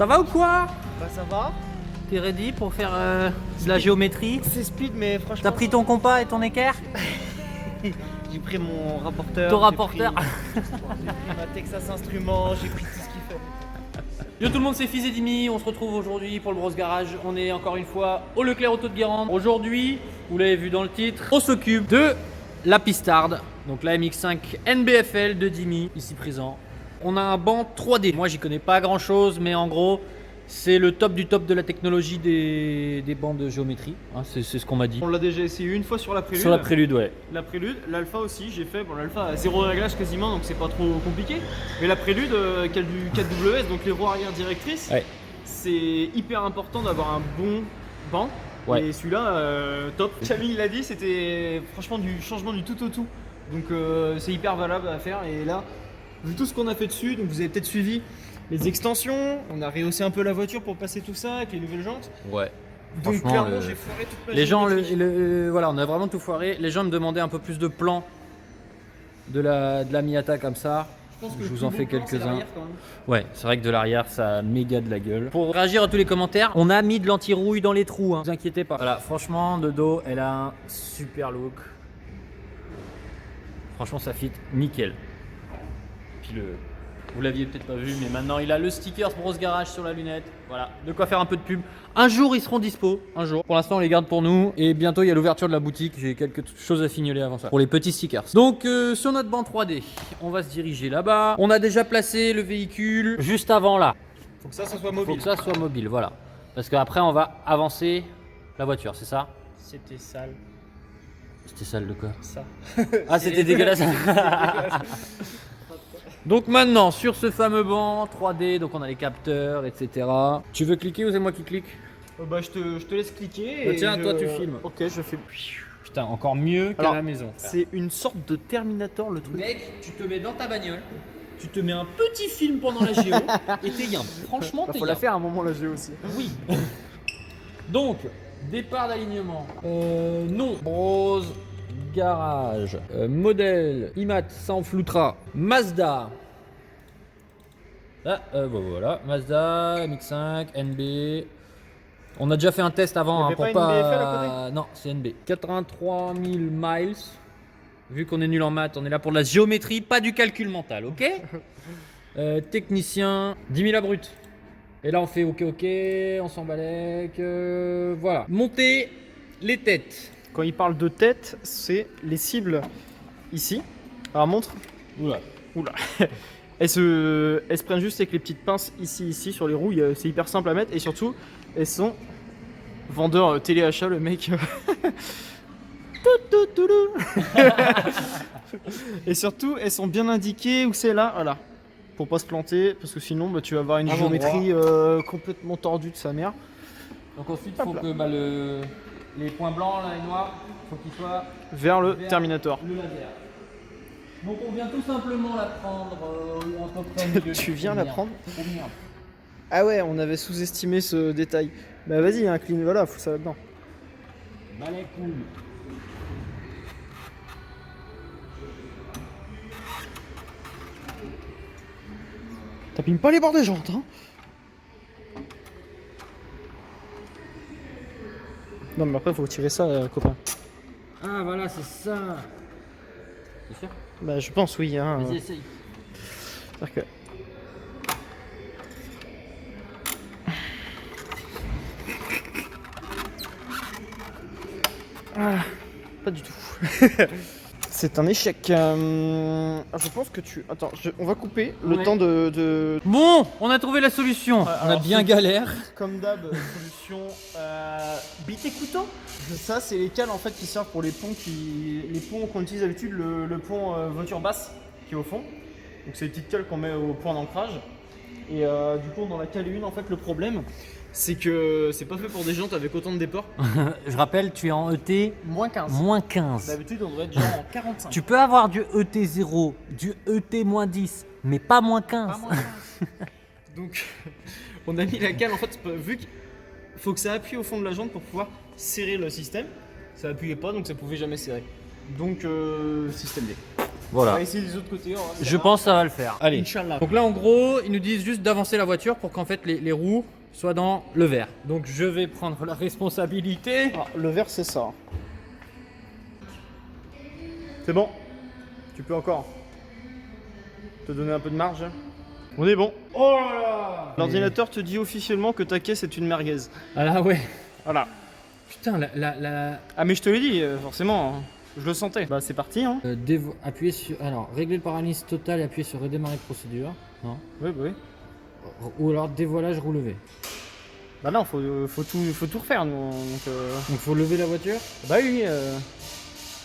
Ça va ou quoi? Bah ça va. T'es ready pour faire de la géométrie? C'est speed mais franchement... T'as pris ton compas et ton équerre? J'ai pris mon rapporteur. Ton rapporteur. J'ai pris ma Texas Instruments, j'ai pris tout ce qu'il fait. Yo tout le monde, c'est Fils et Dimi, on se retrouve aujourd'hui pour le Bros Garage. On est encore une fois au Leclerc Auto de Guérande. Aujourd'hui, vous l'avez vu dans le titre, on s'occupe de la pistarde. Donc la MX5 NBFL de Dimi, ici présent. On a un banc 3D. Moi j'y connais pas grand chose, mais en gros, c'est le top du top de la technologie des bancs de géométrie. Hein, c'est ce qu'on m'a dit. On l'a déjà essayé une fois sur la Prélude. Sur la Prélude, ouais. La Prélude, l'Alpha aussi, j'ai fait. Bon, l'Alpha a 0 réglage quasiment, donc c'est pas trop compliqué. Mais la Prélude, qui a du 4WS, donc les roues arrière directrices, Ouais. c'est hyper important d'avoir un bon banc. Ouais. Et celui-là, top. Camille l'a dit, c'était franchement du changement du tout au tout. Donc c'est hyper valable à faire. Et là, vu tout ce qu'on a fait dessus, donc vous avez peut-être suivi les extensions, on a rehaussé un peu la voiture pour passer tout ça avec les nouvelles jantes. Ouais. Donc Franchement, clairement, j'ai foiré toute ma les gens, géométrie. voilà, on a vraiment tout foiré. Les gens me demandaient un peu plus de plans de la Miata comme ça. Je pense que Je le vous en plus fais beau plan, c'est quelques-uns. l'arrière, quand même. Ouais, c'est vrai que de l'arrière, ça a méga de la gueule. Pour réagir à tous les commentaires, on a mis de l'anti-rouille dans les trous, hein. Ne vous inquiétez pas. Voilà, franchement, de dos, elle a un super look. Franchement, ça fit nickel. Puis vous l'aviez peut-être pas vu, mais maintenant il a le sticker Bros Garage sur la lunette. Voilà, de quoi faire un peu de pub. Un jour, ils seront dispo. Un jour. Pour l'instant, on les garde pour nous. Et bientôt, il y a l'ouverture de la boutique. J'ai quelques choses à signaler avant ça. Pour les petits stickers. Donc, sur notre banc 3D, on va se diriger là-bas. On a déjà placé le véhicule juste avant là. Faut que ça soit Faut mobile. que ça soit mobile, voilà. Parce qu'après, on va avancer la voiture, c'est ça? C'était sale, C'était sale de quoi? ça. Ah, c'était dégueulasse. Donc maintenant, sur ce fameux banc 3D, donc on a les capteurs, etc. Tu veux cliquer ou c'est moi qui clique? Bah je te laisse cliquer. Bah et tiens, je- toi, tu filmes. Ok, je fais. Putain, encore mieux qu'à Alors, la maison. C'est une sorte de Terminator le truc. Mec, tu te mets dans ta bagnole, tu te mets un petit film pendant la géo et t'es gain. Franchement, t'es Faut gain. la faire à un moment la géo aussi. Oui. Donc, départ d'alignement. Non. Bros Garage. Modèle IMAT sans floutra. Mazda. Ah, voilà. Mazda, MX5, NB. On a déjà fait un test avant. Il y Hein, avait pour pas une BFL à Non, c'est NB. 83 000 miles. Vu qu'on est nul en maths, on est là pour de la géométrie, pas du calcul mental, ok? Technicien, 10 000 à brut. Et là, on fait ok, on s'embalèque. Voilà. Monter les têtes. Quand il parle de tête, c'est les cibles ici. Alors montre. Oula. Oula. Elles se prennent juste avec les petites pinces ici sur les roues. C'est hyper simple à mettre et surtout, elles sont vendeur téléachat le mec. Et surtout, elles sont bien indiquées où c'est là, voilà. Pour pas se planter, parce que sinon bah, tu vas avoir une Un géométrie complètement tordue de sa mère. Donc ensuite, il faut Hop là. que les points blancs là et noirs, faut qu'ils soient Vers le vers Terminator. le laser. Donc on vient tout simplement la prendre à peu près au milieu Tu du viens la merde. prendre Oh, merde. Ah ouais, on avait sous-estimé ce détail. Bah vas-y, incline, voilà, faut ça là-dedans. Balai cool. T'abîmes pas les bords des jantes, hein. Non mais après faut tirer ça, copain. Ah voilà, c'est ça. C'est sûr? Bah je pense oui, hein. Vas-y, essaye. C'est-à-dire que... Ah, pas du tout. C'est un échec. Je pense que tu... Attends, on va couper le Ouais. temps de... Bon, on a trouvé la solution. On a alors, bien c'est- galère. Comme d'hab, solution bite et couteau. Ça, c'est les cales en fait qui servent pour les ponts qu'on utilise d'habitude, le pont voiture basse qui est au fond. Donc c'est les petites cales qu'on met au point d'ancrage. Et du coup, dans la cale 1, en fait, le problème, c'est que c'est pas fait pour des jantes avec autant de déport. Je rappelle, tu es en ET Moins 15. moins 15. D'habitude, on devrait être genre en 45. Tu peux avoir du ET0, du ET-10, mais pas moins 15. Pas moins 15. Donc, on a mis la cale en fait, vu qu'il faut que ça appuie au fond de la jante pour pouvoir serrer le système. Ça appuyait pas, donc ça pouvait jamais serrer. Donc, système D. On Voilà. va essayer des autres côtés. Je pense que ça va le faire. Allez. Inch'Allah. Donc là, en gros, ils nous disent juste d'avancer la voiture pour qu'en fait les roues soient dans le vert. Donc je vais prendre la responsabilité. Alors, le vert, c'est ça. C'est bon. Tu peux encore te donner un peu de marge. On est bon. Oh là là. L'ordinateur te dit officiellement que ta caisse est une merguez. Ah là, ouais. Voilà. Putain, la... Ah mais je te l'ai dit, forcément. Hein. Je le sentais. Bah c'est parti. Hein. appuyer sur... Alors, régler le paralyse total et appuyer sur redémarrer procédure. Non. Oui, bah oui. Ou alors dévoilage roue levée. Bah non, faut tout refaire nous. Donc faut lever la voiture. Bah oui.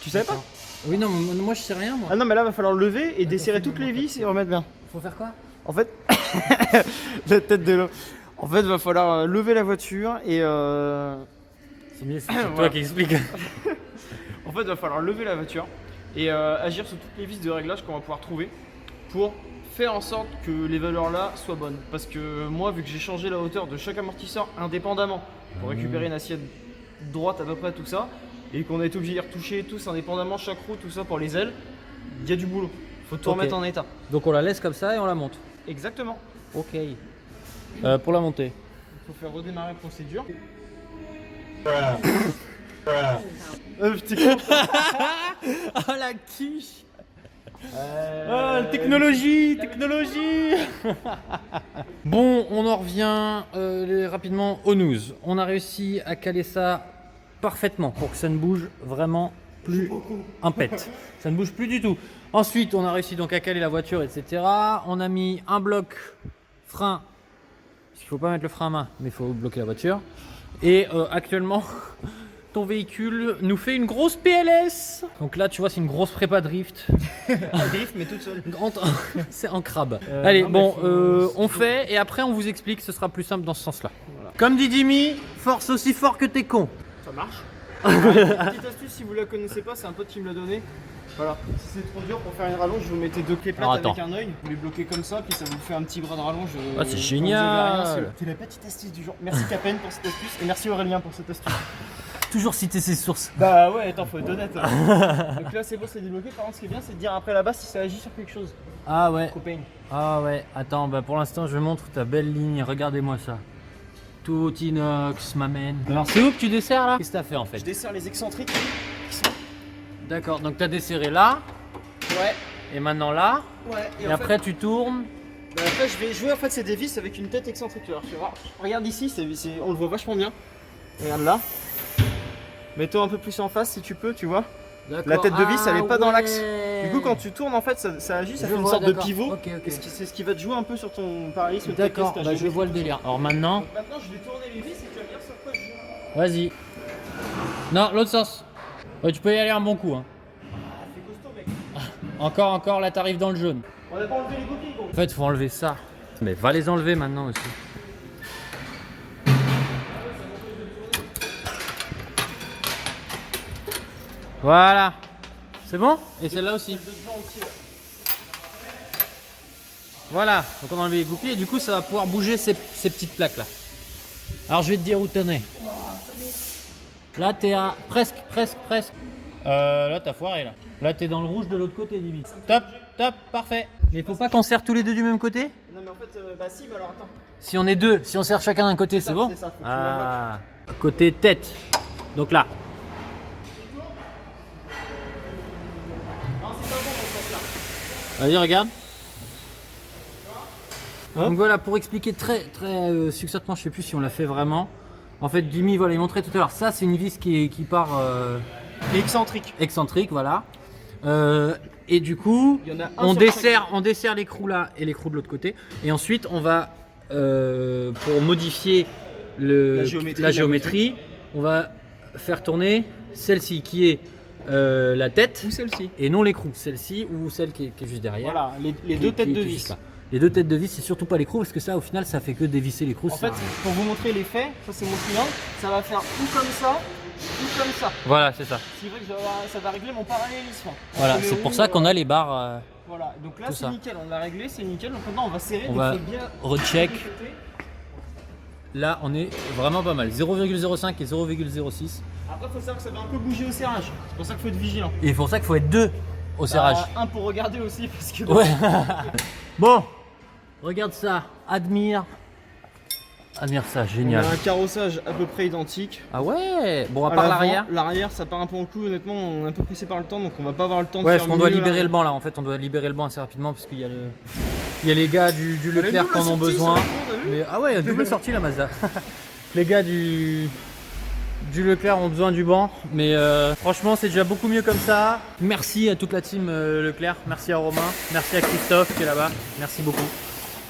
Tu savais pas? Oui, non, moi je sais rien, moi. Ah non, mais là va falloir lever et desserrer toutes les vis et remettre bien. Faut faire quoi? En fait, la tête de l'eau. En fait, va falloir lever la voiture et. C'est mieux, c'est Voilà. toi qui explique. En fait, va falloir lever la voiture et agir sur toutes les vis de réglage qu'on va pouvoir trouver pour faire en sorte que les valeurs là soient bonnes. Parce que moi, vu que j'ai changé la hauteur de chaque amortisseur indépendamment pour récupérer une assiette droite à peu près tout ça, et qu'on a été obligé d'y retoucher tous indépendamment chaque roue, tout ça pour les ailes, il y a du boulot. Faut tout Ok. remettre en état. Donc on la laisse comme ça et on la monte. Exactement. Ok. Pour la monter. Il faut faire redémarrer la procédure. Putain. Oh la quiche. Technologie. Bon, on en revient rapidement aux news. On a réussi à caler ça parfaitement pour que ça ne bouge vraiment plus un pet. Ça ne bouge plus du tout. Ensuite, on a réussi donc à caler la voiture, etc. On a mis un bloc frein. Il ne faut pas mettre le frein à main, mais il faut bloquer la voiture. Et actuellement, ton véhicule nous fait une grosse PLS. Donc là, tu vois, c'est une grosse prépa drift. Drift, mais toute seule. C'est en crabe. Allez, non, mais bon, faut- on fait et après on vous explique, ce sera plus simple dans ce sens-là. Voilà. Comme dit Jimmy, force aussi fort que t'es con. Ça marche. Petite astuce, si vous la connaissez pas, c'est un pote qui me l'a donné. Voilà, si c'est trop dur pour faire une rallonge, vous mettez deux clés plates Alors, avec attends. un œil, vous les bloquez comme ça, puis ça vous fait un petit bras de rallonge. Ah, c'est quand génial. vous avez rien, c'est la petite astuce du jour. Merci Capen pour cette astuce et merci Aurélien pour cette astuce. Toujours citer ses sources. Bah ouais, attends, faut être honnête. Donc là, c'est bon, c'est débloqué. Par contre, ce qui est bien, c'est de dire après là-bas si ça agit sur quelque chose. Ah ouais. Copain. Ah ouais. Attends, bah pour l'instant, je montre ta belle ligne. Regardez-moi ça. Tout inox, m'amène. Alors c'est où que tu desserres là? Qu'est-ce que t'as fait en Je fait? desserre les excentriques. D'accord, donc t'as desserré là Ouais. et maintenant là. Ouais. Et après tu tournes. Bah après, je vais jouer en fait ces vis avec une tête excentrique. Alors, tu vois, regarde ici, on le voit vachement bien. Regarde là. Mets-toi un peu plus en face si tu peux, tu vois. La tête de vis, elle est pas dans l'axe. Du coup, quand tu tournes, en fait, ça agit, ça Je fait une vois, sorte de d'accord. pivot. Ok, ok. Et c'est ce qui va te jouer un peu sur ton parallélisme. D'accord, bah je vois le délire. Alors maintenant, Donc maintenant, je vais tourner les vis et tu vas me dire sur quoi je joue. vas-y. Non, l'autre sens. Ouais, tu peux y aller un bon coup. Hein. C'est costaud, mec. Encore, là t'arrives dans le jaune. On a pas enlevé les coquilles, gros. En fait, faut enlever ça. Mais va les enlever maintenant aussi. Voilà. C'est bon? Et celle-là aussi. Voilà. Donc on a enlevé les goupilles et du coup ça va pouvoir bouger ces petites plaques là. Alors je vais te dire où t'en es. Là t'es à presque. Là t'as foiré là. Là t'es dans le rouge de l'autre côté limite. Top, parfait. Mais faut pas qu'on serre tous les deux du même côté? Non, mais en fait, bah si, mais alors attends. Si on est deux, si on serre chacun d'un côté, c'est bon? c'est ça, faut que tu Ah, côté tête. Donc là. Vas-y, regarde. Hein? Donc voilà, pour expliquer très succinctement, je sais plus si on l'a fait vraiment. En fait, Jimmy, voilà, il montrait tout à l'heure. Ça, c'est une vis qui part Et excentrique. excentrique, voilà. Et du coup, Il y en a un on sur chaque. dessert l'écrou là et l'écrou de l'autre côté. Et ensuite, on va, pour modifier La géométrie de la géométrie, on va faire tourner celle-ci qui est la tête Ou celle-ci. et non l'écrou. Celle-ci ou celle qui est juste derrière. Voilà, les Qui- deux têtes qui- de qui est vis. juste là. Les deux têtes de vis, c'est surtout pas l'écrou parce que ça, au final, ça fait que dévisser l'écrou. En ça fait, sert à rien. pour vous montrer l'effet, ça c'est mon triangle, ça va faire ou comme ça, ou comme ça. Voilà, c'est ça. C'est vrai que ça va régler mon parallélisme. Voilà, Entre les c'est pour roues, ça qu'on a les barres. Voilà, donc là tout c'est ça. nickel, on l'a réglé, c'est nickel. Donc maintenant on va serrer, On donc va faut bien recheck. côté. Là, on est vraiment pas mal. 0,05 et 0,06. Après faut savoir que ça va un peu bouger au serrage, c'est pour ça qu'il faut être vigilant. Et c'est pour ça qu'il faut être deux. au serrage. Un pour regarder aussi parce que. Ouais. Bon, regarde ça, admire ça, On génial. a un carrossage à peu près identique. Ah ouais, bon à À part l'avant, l'arrière. L'arrière, ça part un peu en coup. Honnêtement, on est un peu pressé par le temps, donc on va pas avoir le temps de Ouais, faire parce qu'on doit mieux, libérer là. le banc là. En fait, on doit libérer le banc assez rapidement parce qu'il y a les gars du Elle a une Leclerc double qui en ont sortie, besoin. ça, t'as vu Mais ah ouais, double sortie la Mazda. Les gars du Leclerc ont besoin du banc, mais franchement c'est déjà beaucoup mieux comme ça. Merci à toute la team Leclerc, merci à Romain, merci à Christophe qui est là-bas, merci beaucoup.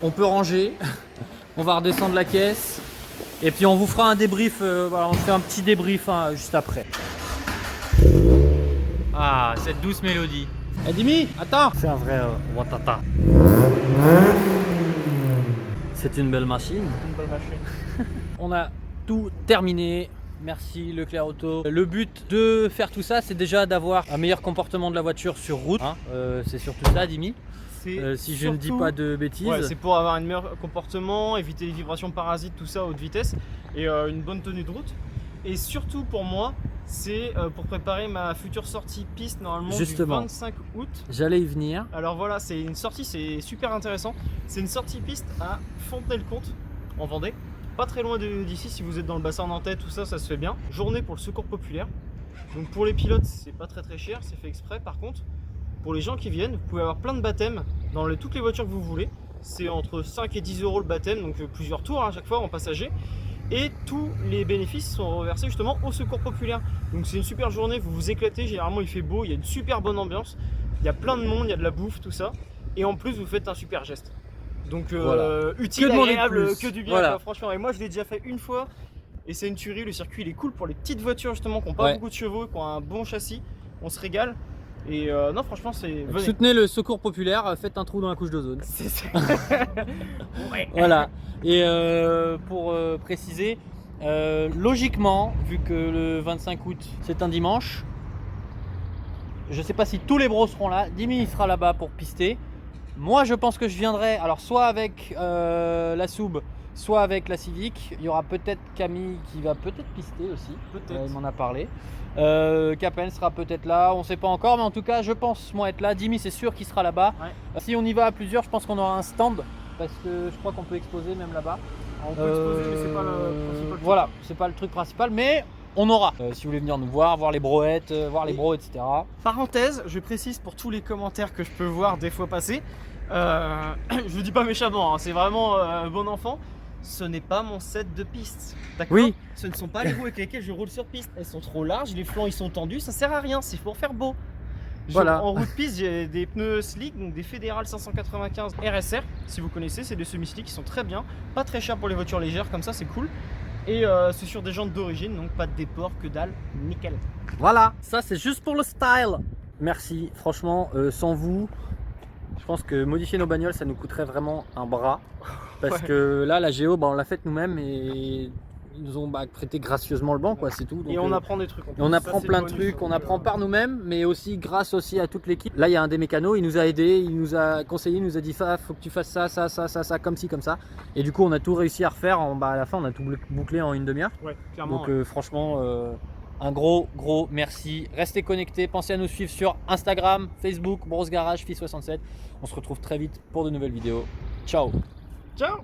On peut ranger, on va redescendre la caisse et puis on vous fera un débrief, voilà, on fait un petit débrief hein, juste après. Ah, cette douce mélodie. Eh Dimi, attends. C'est un vrai Watata. C'est une belle machine. Une bonne machine. On a tout terminé. Merci Leclerc Auto. Le but de faire tout ça, c'est déjà d'avoir un meilleur comportement de la voiture sur route. Hein, c'est surtout ça, Dimi. Si je ne dis pas de bêtises. Ouais, c'est pour avoir un meilleur comportement, éviter les vibrations parasites, tout ça à haute vitesse et une bonne tenue de route. Et surtout pour moi, c'est pour préparer ma future sortie piste normalement Justement. du 25 août. J'allais y venir. Alors voilà, c'est une sortie, c'est super intéressant. C'est une sortie piste à Fontenay-le-Comte en Vendée. Pas très loin d'ici, si vous êtes dans le bassin nantais, tout ça, ça se fait bien. Journée pour le secours populaire. Donc pour les pilotes, c'est pas très cher, c'est fait exprès. Par contre, pour les gens qui viennent, vous pouvez avoir plein de baptêmes dans toutes les voitures que vous voulez. C'est entre 5 et 10 euros le baptême, donc plusieurs tours à chaque fois en passager. Et tous les bénéfices sont reversés justement au secours populaire. Donc c'est une super journée, vous vous éclatez, généralement il fait beau, il y a une super bonne ambiance. Il y a plein de monde, il y a de la bouffe, tout ça. Et en plus, vous faites un super geste. Donc Voilà. utile, Que demander de agréable, plus. que du bien, Voilà. quoi, franchement. Et moi je l'ai déjà fait une fois et c'est une tuerie, le circuit il est cool pour les petites voitures justement qui n'ont pas Ouais. beaucoup de chevaux, qui ont un bon châssis, on se régale. Et non franchement c'est... Venez. Soutenez le secours populaire, faites un trou dans la couche d'ozone. C'est ça. Ouais. Voilà. Et pour préciser, logiquement, vu que le 25 août c'est un dimanche, je sais pas si tous les bros seront là. Dimi il sera là-bas pour pister. Moi je pense que je viendrai, alors soit avec la Soub, soit avec la Civic. Il y aura peut-être Camille qui va peut-être pister aussi. Peut-être. Il m'en a parlé. Capen sera peut-être là, on sait pas encore, mais en tout cas je pense moi être là. Dimi c'est sûr qu'il sera là-bas. Ouais. Si on y va à plusieurs, je pense qu'on aura un stand parce que je crois qu'on peut exposer même là-bas. On peut exposer mais c'est pas le principal. Voilà, c'est pas le truc principal, mais on aura. Si vous voulez venir nous voir les brouettes, voir les bros, etc. Parenthèse, je précise pour tous les commentaires que je peux voir des fois passer, je vous dis pas méchamment, hein, c'est vraiment bon enfant. Ce n'est pas mon set de piste, d'accord? Oui. Ce ne sont pas les roues avec lesquelles je roule sur piste. Elles sont trop larges, les flancs ils sont tendus, ça sert à rien, c'est pour faire beau. Voilà. En route piste, j'ai des pneus slick, donc des Fédéral 595 RSR, si vous connaissez, c'est des semi-slick qui sont très bien, pas très chers pour les voitures légères, comme ça c'est cool. Et c'est sur des jantes d'origine, donc pas de déport, que dalle, nickel. Voilà, ça c'est juste pour le style. Merci, franchement, sans vous, je pense que modifier nos bagnoles ça nous coûterait vraiment un bras. Parce Ouais. que là, la Géo, on l'a faite nous-mêmes et ils nous ont prêté gracieusement le banc, quoi, c'est tout. Donc, Et on apprend des trucs. en et plus. on Ça, apprend c'est plein le de bonus, trucs, on donc, apprend par nous-mêmes, mais aussi grâce aussi à toute l'équipe. Là, il y a un des mécanos, il nous a aidés, il nous a conseillé, il nous a dit faut que tu fasses ça, comme ci, comme ça. Et du coup, on a tout réussi à refaire. À la fin, on a tout bouclé en une demi-heure. Ouais, clairement. Donc, franchement, un gros merci. Restez connectés, pensez à nous suivre sur Instagram, Facebook, Bros Garage, Fi67. On se retrouve très vite pour de nouvelles vidéos. Ciao! Ciao.